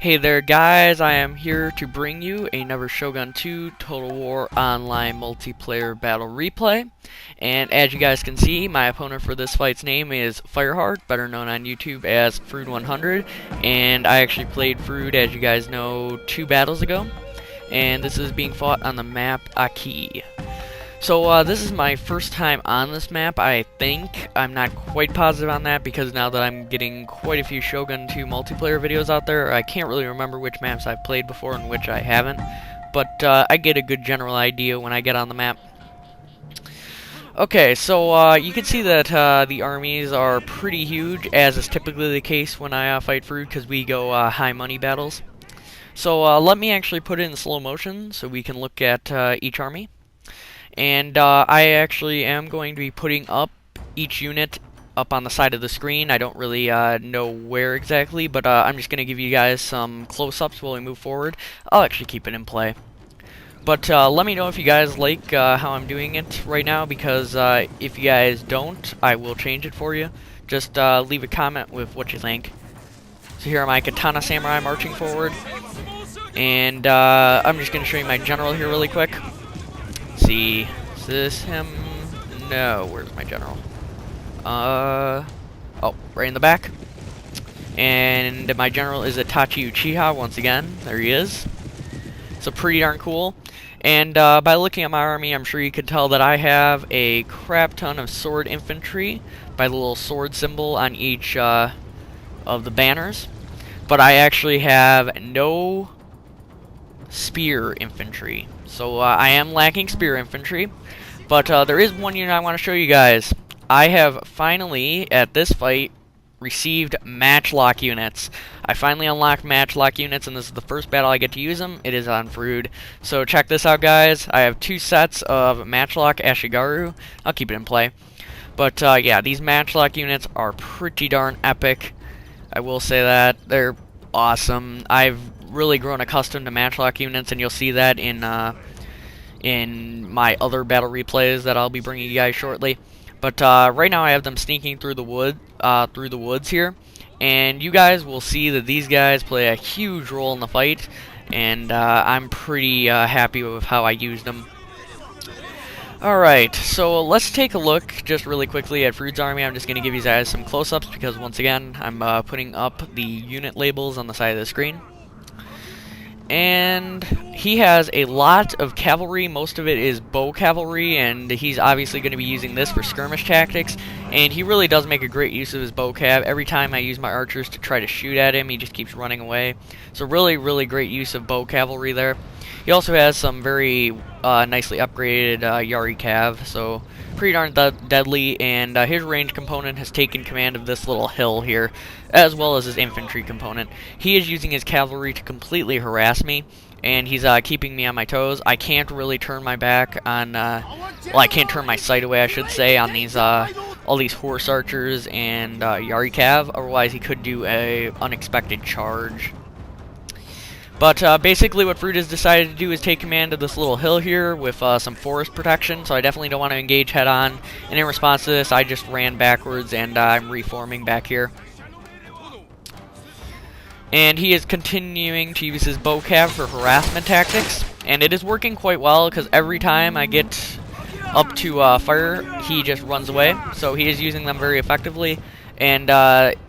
Hey there guys, I am here to bring you another Shogun 2 Total War Online multiplayer battle replay. And as you guys can see, my opponent for this fight's name is Fireheart, better known on YouTube as Frewd100. And I actually played Frewd, as you guys know, 2 battles ago. And this is being fought on the map Aki. So this is my first time on this map, I think. I'm not quite positive on that because now that I'm getting quite a few Shogun 2 multiplayer videos out there, I can't really remember which maps I've played before and which I haven't. But I get a good general idea when I get on the map. Okay, so you can see that the armies are pretty huge, as is typically the case when I fight Frewd, because we go high money battles. So let me actually put it in slow motion so we can look at each army. And I actually am going to be putting up each unit up on the side of the screen. I don't really know where exactly, but I'm just going to give you guys some close-ups while we move forward. I'll actually keep it in play. But let me know if you guys like how I'm doing it right now, because if you guys don't, I will change it for you. Just leave a comment with what you think. So here are my Katana Samurai marching forward. And I'm just going to show you my general here really quick. See, is this him? No, where's my general? Oh, right in the back. And my general is Itachi Uchiha once again. There he is. So pretty darn cool. And by looking at my army, I'm sure you could tell that I have a crap ton of sword infantry by the little sword symbol on each of the banners. But I actually have no spear infantry. So I am lacking spear infantry, but there is one unit I want to show you guys. I have finally, at this fight, received matchlock units. I finally unlocked matchlock units, and this is the first battle I get to use them. It is on Frewd. So check this out, guys. I have 2 sets of matchlock Ashigaru. I'll keep it in play. But yeah, these matchlock units are pretty darn epic. I will say that. They're awesome. I've really grown accustomed to matchlock units, and you'll see that in my other battle replays that I'll be bringing you guys shortly. But right now I have them sneaking through the woods here, and you guys will see that these guys play a huge role in the fight, and I'm pretty happy with how I used them. Alright, so let's take a look just really quickly at Frewd's army. I'm just going to give you guys some close-ups because, once again, I'm putting up the unit labels on the side of the screen. And he has a lot of cavalry. Most of it is bow cavalry, and he's obviously going to be using this for skirmish tactics. And he really does make a great use of his bow cav. Every time I use my archers to try to shoot at him, he just keeps running away. So really, really great use of bow cavalry there. He also has some very nicely upgraded Yari cav, so pretty darn deadly, and his range component has taken command of this little hill here, as well as his infantry component. He is using his cavalry to completely harass me, and he's keeping me on my toes. I can't really turn my back on, well, I can't turn my sight away, I should say, on these all these horse archers and Yari cav, otherwise he could do a unexpected charge. But basically what Frewd has decided to do is take command of this little hill here with some forest protection, so I definitely don't want to engage head-on. And in response to this, I just ran backwards, and I'm reforming back here. And he is continuing to use his bow cav for harassment tactics, and it is working quite well, because every time I get up to fire, he just runs away. So he is using them very effectively. And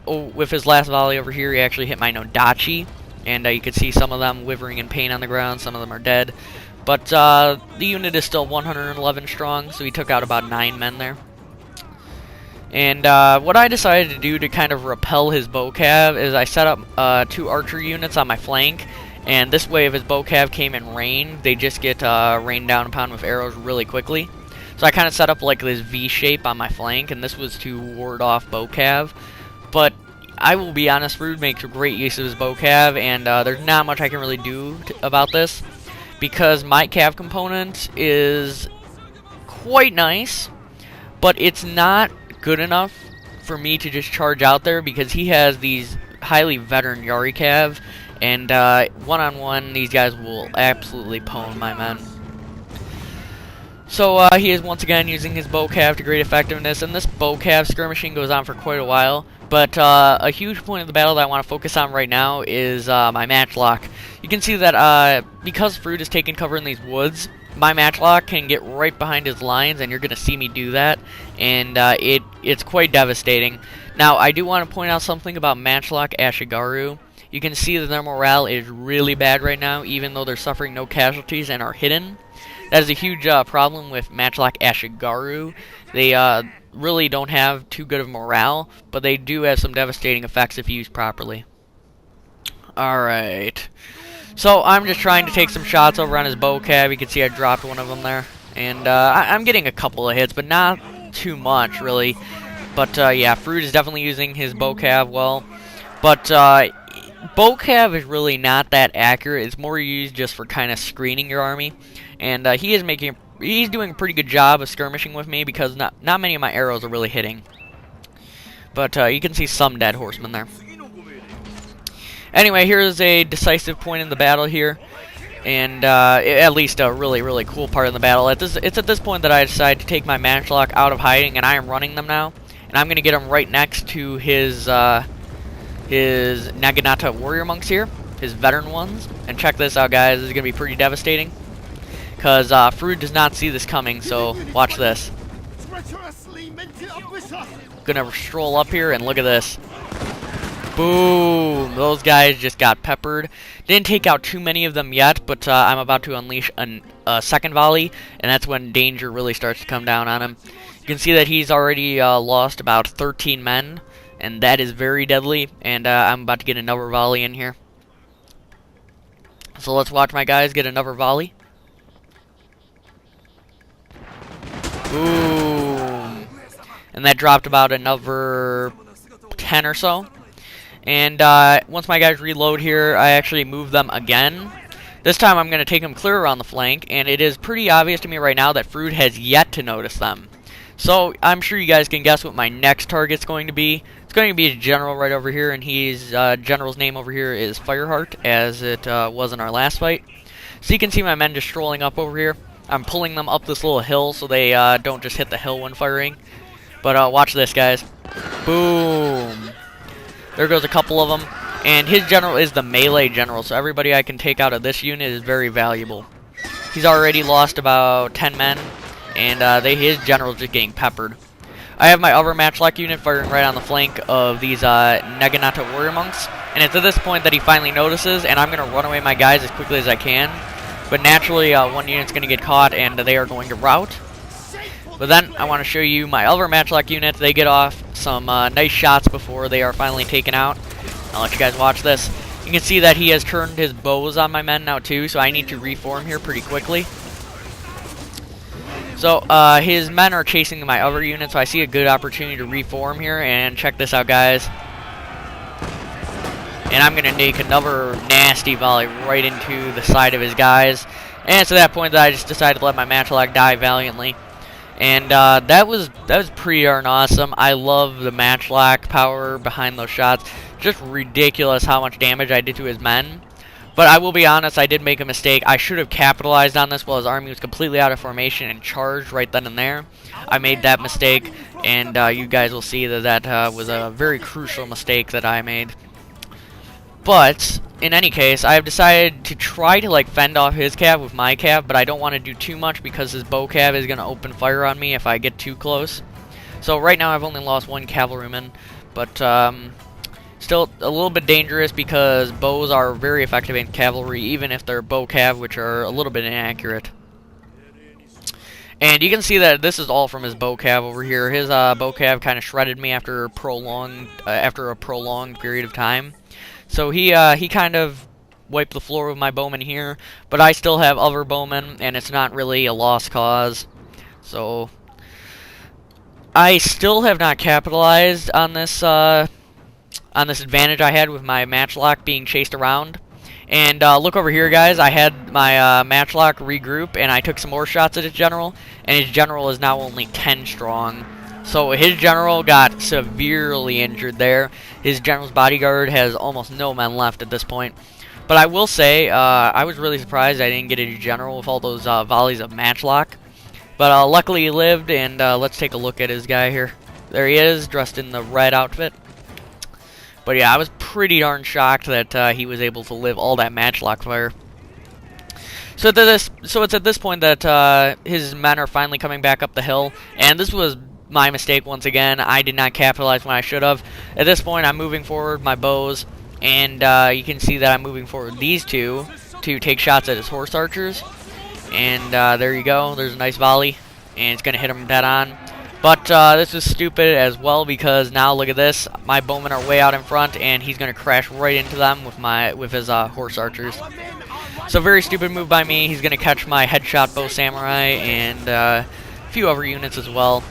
with his last volley over here, he actually hit my Nodachi. And you can see some of them withering in pain on the ground, some of them are dead. But the unit is still 111 strong, so he took out about 9 men there. And what I decided to do to kind of repel his bow cav is I set up 2 archer units on my flank. And this way, if his bow cav came in rain, they just get rained down upon with arrows really quickly. So I kind of set up like this V shape on my flank, and this was to ward off bow cav. But I will be honest, Frewd makes a great use of his bow cav, and there's not much I can really do about this, because my cav component is quite nice, but it's not good enough for me to just charge out there, because he has these highly veteran Yari cav, and one-on-one, these guys will absolutely pwn my men. So he is once again using his bow cav to great effectiveness, and this bow cav skirmishing goes on for quite a while. But a huge point of the battle that I want to focus on right now is my matchlock. You can see that because Frewd is taking cover in these woods, my matchlock can get right behind his lines, and you're going to see me do that, and it's quite devastating. Now, I do want to point out something about matchlock Ashigaru. You can see that their morale is really bad right now, even though they're suffering no casualties and are hidden. That is a huge problem with matchlock Ashigaru. They really don't have too good of morale, but they do have some devastating effects if used properly. Alright. So I'm just trying to take some shots over on his bow cab. You can see I dropped one of them there. And I'm getting a couple of hits, but not too much, really. But yeah, Frewd is definitely using his bow cab well. But bow cab is really not that accurate. It's more used just for kind of screening your army. And he's doing a pretty good job of skirmishing with me because not many of my arrows are really hitting. But you can see some dead horsemen there. Anyway, here's a decisive point in the battle here, and at least a really cool part in the battle. It's at this point that I decide to take my matchlock out of hiding, and I am running them now, and I'm gonna get him right next to his Naginata warrior monks here, his veteran ones. And check this out, guys. This is gonna be pretty devastating, because Frewd does not see this coming. So watch this. Gonna stroll up here and look at this. Boom! Those guys just got peppered. Didn't take out too many of them yet, but I'm about to unleash a second volley, and that's when danger really starts to come down on him. You can see that he's already lost about 13 men, and that is very deadly, and I'm about to get another volley in here. So let's watch my guys get another volley. Boom! And that dropped about another 10 or so. And once my guys reload here, I actually move them again. This time I'm going to take them clear around the flank, and it is pretty obvious to me right now that Frewd has yet to notice them. So I'm sure you guys can guess what my next target's going to be. It's going to be a general right over here, and his general's name over here is Fireheart, as it was in our last fight. So you can see my men just strolling up over here. I'm pulling them up this little hill so they don't just hit the hill when firing. But watch this, guys. Boom! There goes a couple of them, and his general is the melee general, so everybody I can take out of this unit is very valuable. He's already lost about 10 men, and his general's just getting peppered. I have my other matchlock unit firing right on the flank of these Naginata warrior monks, and it's at this point that he finally notices, and I'm going to run away my guys as quickly as I can. But naturally, one unit's going to get caught, and they are going to rout. But then, I want to show you my other matchlock unit. They get off some nice shots before they are finally taken out. I'll let you guys watch this. You can see that he has turned his bows on my men now too, so I need to reform here pretty quickly. So, his men are chasing my other unit, so I see a good opportunity to reform here, and check this out, guys. And I'm going to make another nasty volley right into the side of his guys. And it's at that point that I just decided to let my matchlock die valiantly. And that was pretty darn awesome. I love the matchlock power behind those shots. Just ridiculous how much damage I did to his men. But I will be honest, I did make a mistake. I should have capitalized on this while his army was completely out of formation and charged right then and there. I made that mistake, and you guys will see that that was a very crucial mistake that I made. But in any case, I have decided to try to fend off his cav with my cav, but I don't want to do too much because his bow cav is going to open fire on me if I get too close. So right now I've only lost one cavalryman, but still a little bit dangerous because bows are very effective in cavalry, even if they're bow cav, which are a little bit inaccurate. And you can see that this is all from his bow cav over here. His bow cav kind of shredded me after a prolonged period of time. So he kind of wiped the floor with my bowmen here, but I still have other bowmen, and it's not really a lost cause. So I still have not capitalized on this advantage I had with my matchlock being chased around. And look over here, guys. I had my matchlock regroup, and I took some more shots at his general, and his general is now only 10 strong. So his general got severely injured there. His general's bodyguard has almost no men left at this point. But I will say, I was really surprised I didn't get a general with all those volleys of matchlock. But luckily he lived, and let's take a look at his guy here. There he is, dressed in the red outfit. But yeah, I was pretty darn shocked that he was able to live all that matchlock fire. So it's at this point that his men are finally coming back up the hill, and this was my mistake once again. I did not capitalize when I should have. At this point, I'm moving forward my bows, and you can see that I'm moving forward these two to take shots at his horse archers. And there you go. There's a nice volley, and it's going to hit him dead on. But this is stupid as well, because now look at this. My bowmen are way out in front, and he's going to crash right into them with his horse archers. So very stupid move by me. He's going to catch my headshot bow samurai and a few other units as well.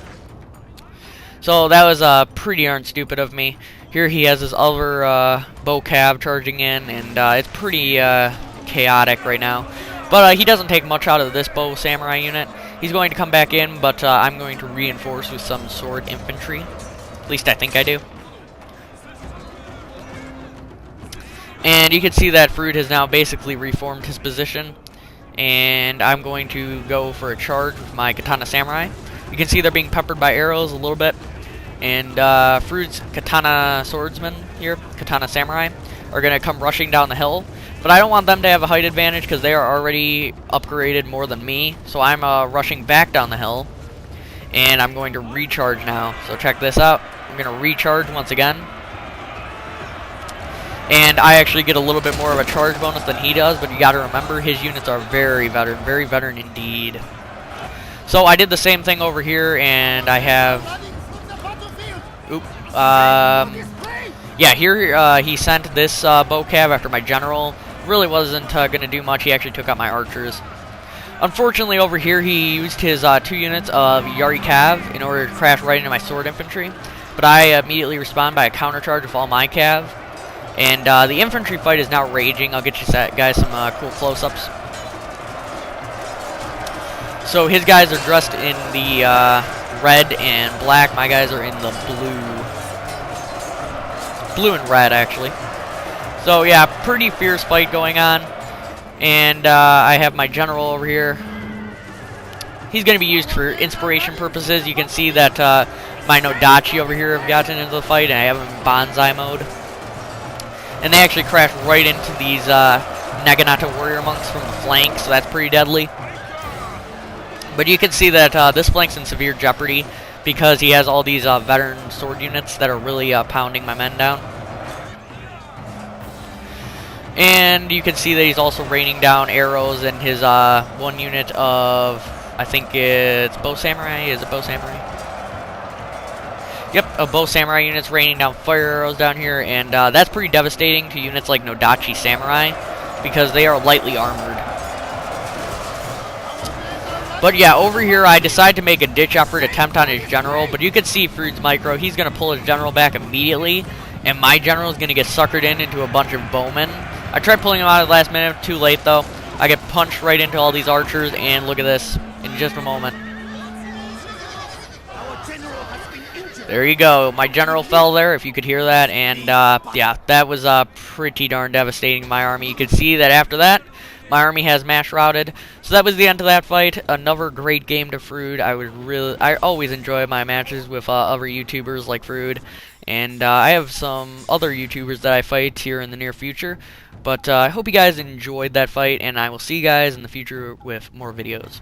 So that was pretty darn stupid of me. Here he has his other bow cav charging in, and it's pretty chaotic right now. But he doesn't take much out of this bow samurai unit. He's going to come back in, but I'm going to reinforce with some sword infantry. At least I think I do. And you can see that Frewd has now basically reformed his position. And I'm going to go for a charge with my katana samurai. You can see they're being peppered by arrows a little bit. And Frewd's katana swordsmen here, katana samurai, are going to come rushing down the hill. But I don't want them to have a height advantage because they are already upgraded more than me. So I'm rushing back down the hill. And I'm going to recharge now. So check this out. I'm going to recharge once again. And I actually get a little bit more of a charge bonus than he does. But you got to remember, his units are very veteran indeed. So I did the same thing over here. And I have... yeah, here he sent this bow cav after my general. Really wasn't going to do much. He actually took out my archers. Unfortunately, over here he used his 2 units of Yari cav in order to crash right into my sword infantry. But I immediately respond by a countercharge with all my cav. And the infantry fight is now raging. I'll get you guys some cool close-ups. So his guys are dressed in the red and black. My guys are in the blue and red, actually. So yeah, pretty fierce fight going on. And I have my general over here. He's going to be used for inspiration purposes. You can see that my Nodachi over here have gotten into the fight, and I have him in bonsai mode. And they actually crash right into these Naginata warrior monks from the flank, so that's pretty deadly. But you can see that this flank's in severe jeopardy because he has all these veteran sword units that are really pounding my men down. And you can see that he's also raining down arrows in his 1 unit of, I think it's bow samurai. Is it bow samurai? Yep, a bow samurai unit's raining down fire arrows down here, and that's pretty devastating to units like Nodachi samurai because they are lightly armored. But yeah, over here I decide to make a ditch effort attempt on his general, but you can see Frewd's micro. He's going to pull his general back immediately, and my general is going to get suckered into a bunch of bowmen. I tried pulling him out at the last minute, too late though. I get punched right into all these archers, and look at this in just a moment. There you go. My general fell there, if you could hear that, and yeah, that was pretty darn devastating to my army. You could see that after that, my army has mass routed. So that was the end of that fight. Another great game to Frewd. I always enjoy my matches with other YouTubers like Frewd, and I have some other YouTubers that I fight here in the near future. But I hope you guys enjoyed that fight, and I will see you guys in the future with more videos.